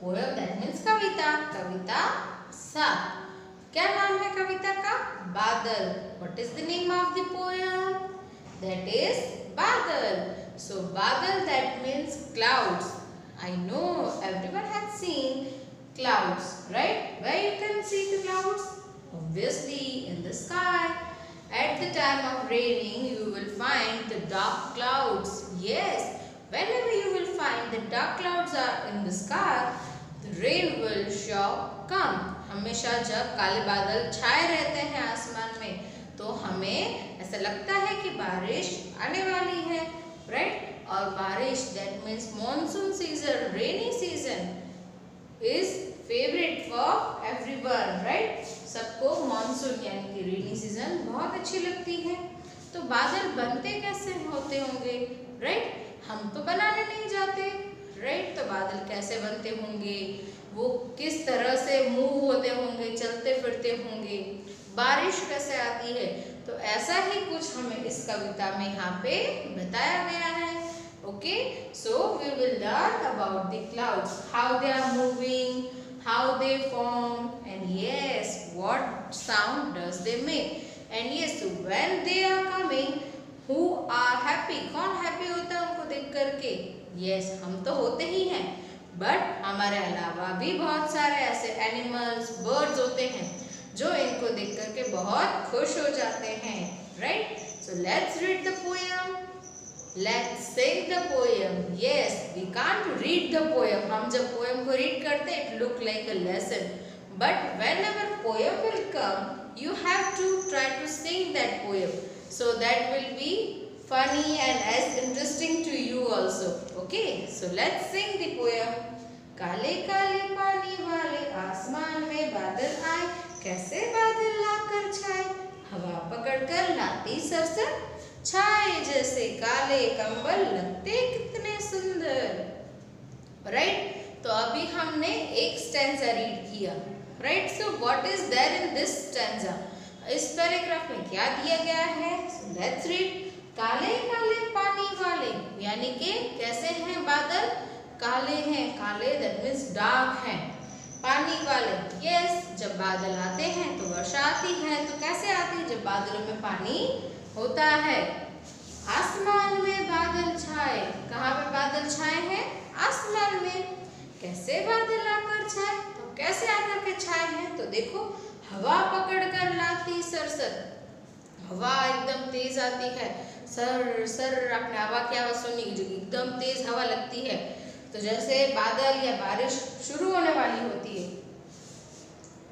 Poem that means कविता, कविता 7। क्या नाम है कविता का? बादल। What is the name of the poem? That is बादल। सो बादल that means clouds. I know everyone has seen clouds, right? Where you can see the clouds? Obviously in the sky. At the time of raining, you will find the dark clouds. Yes, whenever you will find the dark clouds are in the sky, the rain will sure come. हमेशा जब काले बादल छाए रहते हैं आसमान में, तो हमें ऐसा लगता है कि बारिश आने वाली है, right? और बारिश that means monsoon season, rainy season is favorite for everyone, right? सबको मानसून यानी कि रेनी सीजन बहुत अच्छी लगती है। तो बादल बनते कैसे होते होंगे, राइट? हम तो बनाने नहीं जाते, राइट? तो बादल कैसे बनते होंगे, वो किस तरह से मूव होते होंगे, चलते फिरते होंगे, बारिश कैसे आती है, तो ऐसा ही कुछ हमें इस कविता में यहाँ पे बताया गया है। Okay, so we will learn about the clouds, how they are moving, how they form, and yes, what sound does they make, and yes, when they are coming, who are happy? कौन happy होता है उनको देख करके? Yes, हम तो होते ही हैं, but हमारे अलावा भी बहुत सारे ऐसे animals, birds होते हैं जो इनको देख करके बहुत खुश हो जाते हैं, right? So let's read the poem. Let's sing the poem. Yes, we can't read the poem. हम जब poem को read करते हैं, it look like a lesson. But whenever poem will come, you have to try to sing that poem. So that will be funny and as interesting to you also. Okay, so let's sing the poem. काले काले पानी वाले आसमान में बादल आए, कैसे बादल लाकर छाए, हवा पकड़कर लाती सरसर, छाए जैसे काले कंबल, लगते कितने सुंदर, राइट? तो अभी हमने एक स्टैंजा रीड किया, right? So what is there in this stanza? इस पैराग्राफ में क्या दिया गया है? Let's read. काले काले पानी वाले, यानी कि कैसे हैं बादल? काले हैं, काले दैट मीन्स डार्क हैं। पानी वाले, यस, जब बादल आते हैं तो वर्षा आती है। तो कैसे आती है? जब बादलों में पानी होता है। आसमान में बादल छाए, कहाँ पे बादल छाए हैं? आसमान में। कैसे बादल आकर छाए? तो कैसे आकर के छाए हैं? तो देखो, हवा पकड़कर लाती सरसर, हवा एकदम तेज आती है, सर सर, आपने हवा की आवाज सुनी जो एकदम तेज हवा लगती है। तो जैसे बादल या बारिश शुरू होने वाली होती है,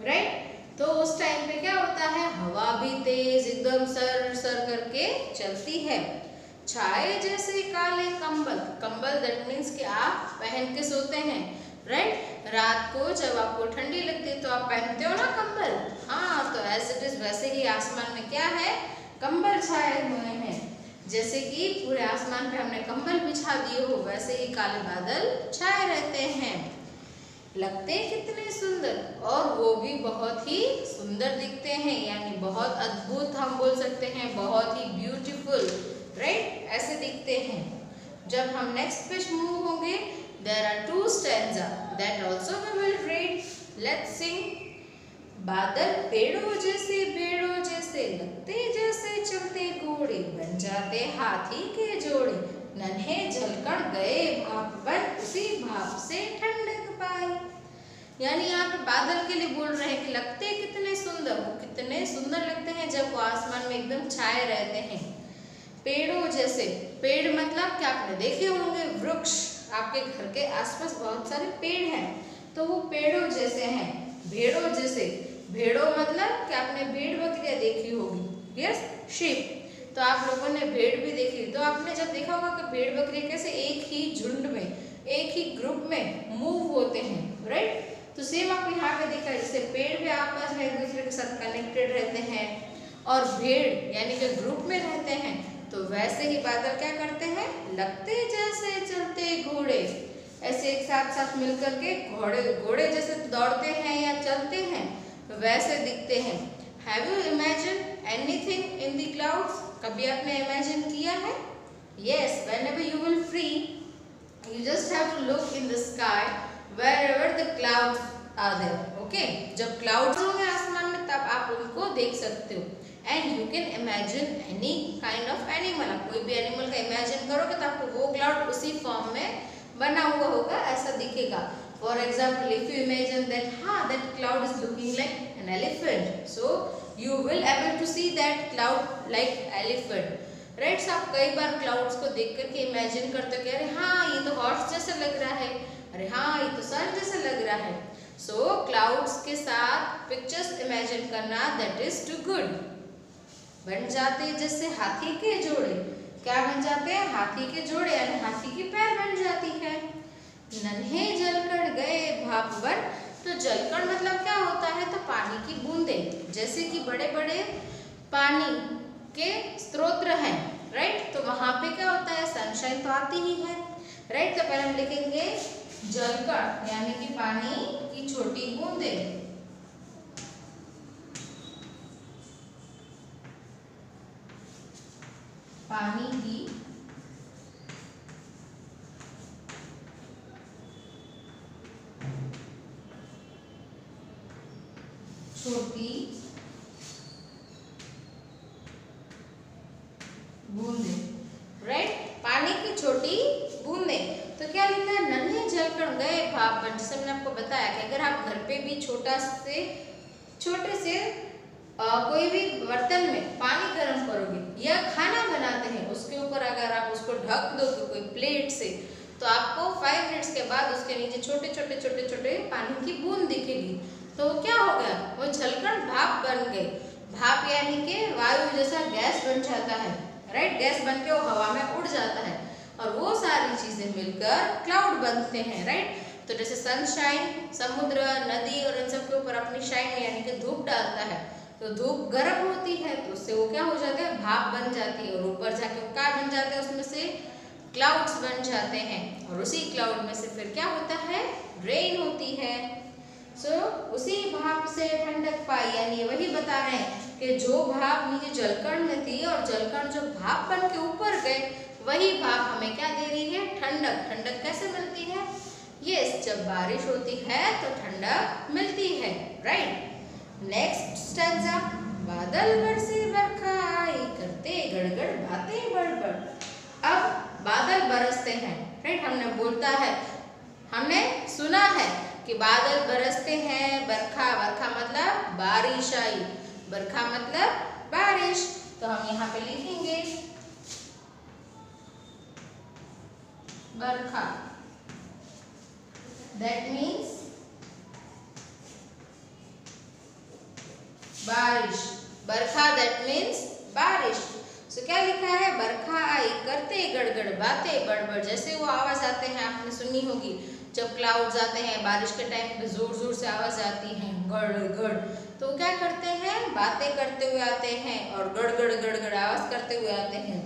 राइट? तो उस टाइम पे क्या होता है? हवा भी तेज एकदम सर सर करके चलती है। छाए जैसे काले कंबल, कंबल दैट मीन्स कि आप पहन के सोते हैं, राइट? रात को जब आपको ठंडी लगती है तो आप पहनते हो ना कंबल, हाँ, तो एज इट इज वैसे ही आसमान में क्या है? कंबल छाए हुए हैं। जैसे कि पूरे आसमान पे हमने कंबल बिछा दिए हो, वैसे ही काले बादल छाए रहते हैं। लगते कितने सुंदर, और वो भी बहुत ही सुंदर दिखते हैं, यानी बहुत अद्भुत हम बोल सकते हैं, बहुत ही ब्यूटीफुल, राइट? ऐसे दिखते हैं। जब हम नेक्स्ट पेज मूव होंगे, there are 2 stanza that also we will read. Let's sing. बादल पेड़ों जैसे, भेड़ों जैसे, लगते जैसे चलते घोड़े, बन जाते हाथी के जोड़े, नन्हे जलकर गए भाप बन, उसी भाप से ठंडक पाई। यानी यहाँ पे बादल के लिए बोल रहे हैं कि लगते कितने सुंदर, वो कितने सुंदर लगते हैं जब वो आसमान में एकदम छाए रहते हैं। पेड़ों जैसे, पेड़ मतलब क्या आपने देखे होंगे वृक्ष, आपके घर के आसपास बहुत सारे पेड़ हैं, तो वो पेड़ों जैसे हैं। भेड़ों जैसे, भेड़ों मतलब क्या आपने भेड़ बकरियां देखी होगी, यस, शीप। तो आप लोगों ने भेड़ भी देखी, तो आपने जब देखा होगा कि भेड़ बकरियां कैसे एक ही झुंड में, एक ही ग्रुप में मूव होते हैं, राइट? तो सेम आप यहाँ पे देखा, जैसे पेड़ भी आपस में एक दूसरे के साथ कनेक्टेड रहते हैं और भेड़ यानी कि ग्रुप में रहते हैं, तो वैसे ही बादल क्या करते हैं? लगते जैसे चलते घोड़े, ऐसे एक साथ साथ मिलकर के घोड़े जैसे दौड़ते हैं या चलते हैं, तो वैसे दिखते हैं। Have you imagine anything in the clouds? कभी आपने इमेजिन किया है? Yes, whenever you will free, you just have to look in the sky wherever the clouds are there. Okay, जब clouds होंगे आसमान में तब आप उनको देख सकते हो. And you can imagine any kind of animal. आप कोई भी एनिमल का इमेजिन करोगे तो आपको वो क्लाउड उसी फॉर्म में बना हुआ होगा, ऐसा दिखेगा. For example, if you imagine that that cloud is looking like an elephant, so you will able to see that cloud like elephant. Right. so आप कई बार क्लाउड्स को देख करके इमेजिन करते हो कि अरे हाँ ये तो हॉर्स जैसा लग रहा है, अरे हाँ ये तो सन जैसा लग रहा है. सो क्लाउड्स के साथ पिक्चर्स इमेजिन करना दैट इज टू गुड. बन जाते हैं जैसे हाथी के जोड़े. क्या बन जाते हैं? हाथी के जोड़े, यानी हाथी की पैर बन जाती है. नन्हे जलकण गए भाप बन. तो जलकण मतलब क्या होता है? तो पानी की बूंदें. जैसे कि बड़े बड़े पानी के स्रोत हैं, राइट. तो वहां पे क्या होता है? सनशाइन तो आती ही है, राइट. तो पहले हम लिखेंगे जलकण यानी कि पानी की छोटी बूंदें. पानी की छोटी बूंदें, राइट. पानी की छोटी बूंदें. तो क्या लिखा है? नन्हे जलकण गए भाप बन. जैसे मैंने आपको बताया कि अगर आप घर पे भी छोटे से कोई भी बर्तन में पानी गर्म करोगे या खाना बनाते हैं, उसके ऊपर अगर आप उसको ढक दोगे कोई प्लेट से, तो आपको 5 मिनट्स के बाद उसके नीचे छोटे छोटे पानी की बूंद दिखेगी. तो क्या हो गया? वो जलकण भाप बन गए. भाप यानी कि वायु जैसा गैस बन जाता है, राइट. गैस बन के वो हवा में उड़ जाता है और वो सारी चीजें मिलकर क्लाउड बनते हैं, राइट. तो जैसे सनशाइन समुद्र, नदी और इन सब के ऊपर अपनी शाइन यानी कि धूप डालता है, तो धूप गर्म होती है तो उससे वो क्या हो जाता है? भाप बन जाती है. और ऊपर जाके वो क्या बन जाते हैं? उसमें से क्लाउड्स बन जाते हैं. और उसी क्लाउड में से फिर क्या होता है? रेन होती है. सो उसी भाप से ठंडक पाई, यानी वही बता रहे हैं कि जो भाप नीचे जलकण में थी और जलकण जो भाप बन के ऊपर गए, वही भाप हमें क्या दे रही है? ठंडक. ठंडक कैसे मिलती है? यस, जब बारिश होती है तो ठंडक मिलती है, राइट. Next stanza. बादल बरसे बरखा आई करते गड़गड़ बातें बड़बड़. अब बादल बरसते हैं, राइट. हमने सुना है कि बादल बरसते हैं. बरखा मतलब बारिश आई. बरखा मतलब बारिश. तो हम यहाँ पे लिखेंगे बरखा. दैट मीन्स बारिश. बरखा दैट मीन्स बारिश. सो क्या लिखा है? बरखा आई करते गड़गड़ बातें बड़बड़. जैसे वो आवाज आते हैं, आपने सुनी होगी जब क्लाउड्स आते हैं बारिश के टाइम पे, जोर से आवाज आती है गड़. तो क्या करते हैं? बातें करते हुए आते हैं और गड़ आवाज करते हुए आते हैं.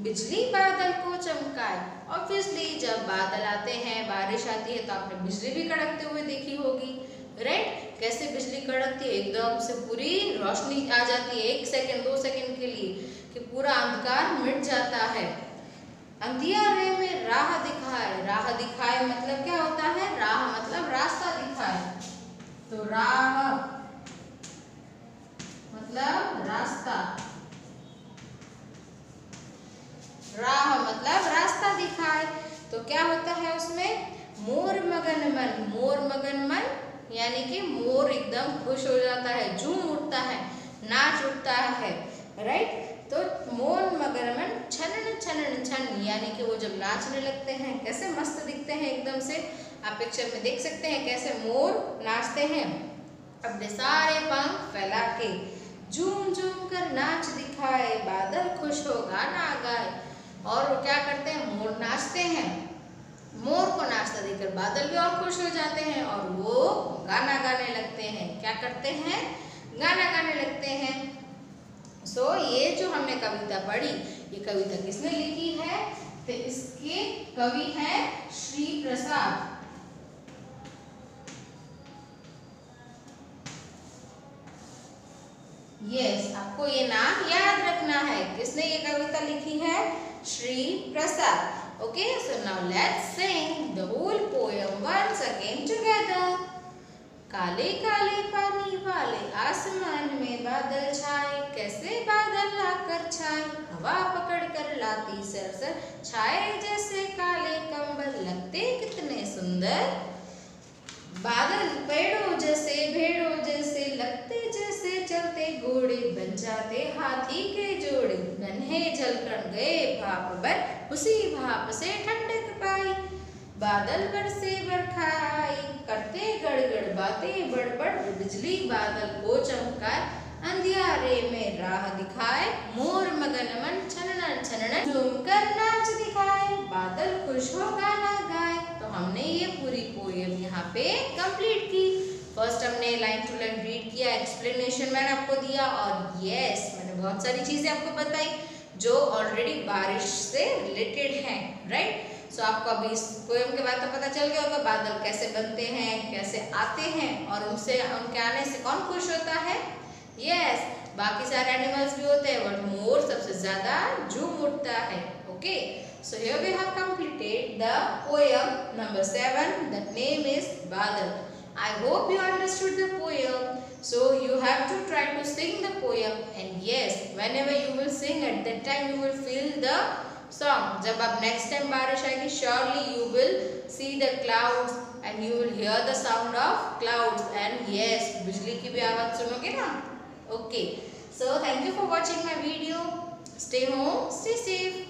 बिजली बादल को चमकाए. ऑब्वियसली जब बादल आते हैं, बारिश आती है, तो आपने बिजली भी कड़कते हुए देखी होगी, राइट. कैसे बिजली कड़कती है? एकदम से पूरी रोशनी आ जाती है 1 सेकंड 2 सेकंड के लिए, कि पूरा अंधकार मिट जाता है. अंधियारे में राह दिखाए. राह दिखाए मतलब क्या होता है? राह मतलब रास्ता दिखाए. तो राह मतलब रास्ता. राह मतलब रास्ता दिखाए. तो क्या होता है उसमें? मोर मगन मन. मोर मगन मन यानी कि मोर एकदम खुश हो जाता है, झूम उठता है, नाच उठता है, राइट. तो मोर मगन मन छनन छनन छन, यानी कि वो जब नाचने लगते हैं कैसे मस्त दिखते हैं एकदम से. आप पिक्चर में देख सकते हैं कैसे मोर नाचते हैं अपने सारे पंख फैला के. झूम कर नाच दिखाए, बादल खुश हो गाना गाए. और वो क्या करते हैं? मोर नाचते हैं. मोर को नाचता देखकर बादल भी और खुश हो जाते हैं और वो गाना गाने लगते हैं. क्या करते हैं? गाना गाने लगते हैं. सो ये जो हमने कविता पढ़ी, ये कविता किसने लिखी है? तो इसके कवि हैं श्री प्रसाद. यस, आपको ये नाम याद रखना है. किसने ये कविता लिखी है? Shri Prasad. Okay, so now let's sing the whole poem once again together. काले काले पानी वाले आसमान में बादल छाए, कैसे बादल आकर छाए, हवा पकड़ कर लाती सरसर, छाए जैसे काले कंबल, लगते कितने सुंदर। बादल पेड़ों जैसे भेड़ों जैसे, लगते जैसे चलते घोड़े, बन जाते हाथी के जोड़े, नन्हे जलकर गए भाप भर, उसी भाप से ठंडक पाई। बादल बरसे बरखा आई, करते गड़गड़ बातें बड़बड़, बिजली बादल को चमकाए, अंधियारे में राह दिखाए, मोर मगन मन छनन छनन झूम कर नाच दिखाए, बादल खुश हो गाना गाए। तो हमने ये पूरी पोएम यहाँ पे कंप्लीट की। फर्स्ट हमने लाइन टू लाइन रीड किया, एक्सप्लेनेशन मैंने आपको दिया, और यस मैंने बहुत सारी चीजें आपको बताई जो ऑलरेडी बारिश से रिलेटेड हैं, राइट। सो आपको अभी इस पोएम के बाद तो पता चल गया होगा बादल कैसे बनते हैं, कैसे आते हैं, और उनसे उनके आने से कौन खुश होता है। यस, बाकी सारे एनिमल्स भी होते हैं बट मोर सबसे ज्यादा झूम उठता है। Okay, so here we have completed the poem number 7. That name is Badal. I hope you understood the poem. So you have to try to sing the poem, and yes, whenever you will sing at that time you will feel the song. जब अब next time बारिश आएगी, surely you will see the clouds and you will hear the sound of clouds, and yes, बिजली की भी आवाज सुनोगे ना। Okay, so thank you for watching my video. Stay home, stay safe.